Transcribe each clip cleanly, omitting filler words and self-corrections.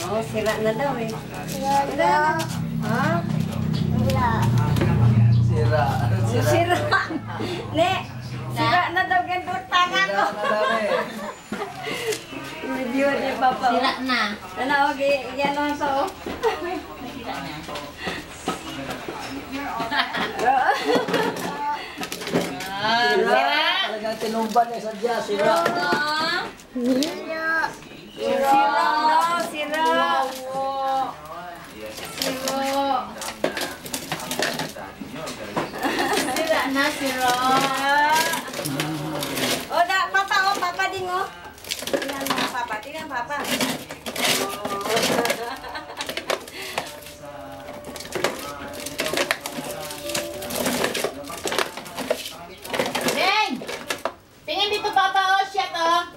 Oh, sira na daw eh. Sira. Ha? Sira. Sira. Ne, sira na daw ganito tangan ko. Sira na daw eh. Video ni Papa. Sira na. Ano, okay, yan lang so. Sira na. Sira. Talagang tinumban niya sadya, sira. Sira daw, sira. Sira na, sira. Oh, Papa din oh. Tingnan Papa. Deng! Tingin dito, Papa, oh, shit, oh.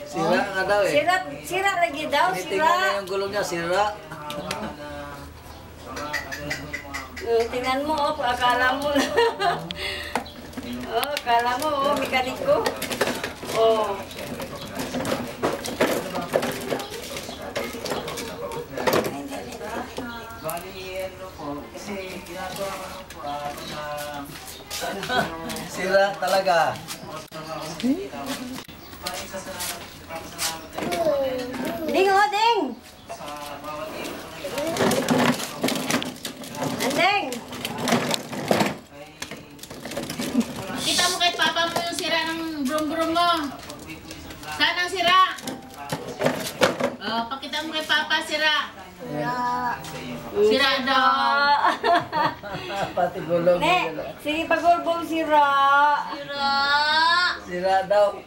Sira nga daw eh. Sira lagi daw, Tinitingnan niya sira. yung gulong niya, sira. Tingnan mo oh, akala mo. Oh, akala mo oh, mekaniko. Oh. Sira talaga. Ding oh, ding. Andeng. Kita mo kay Papa mo yung sira ng brum-brum mo. Saan ang sira? Oh, pakita mo kay Papa, sira. Sira daw. Pati gulong. Ne, sige pagulbong sira. Sira. Sira daw.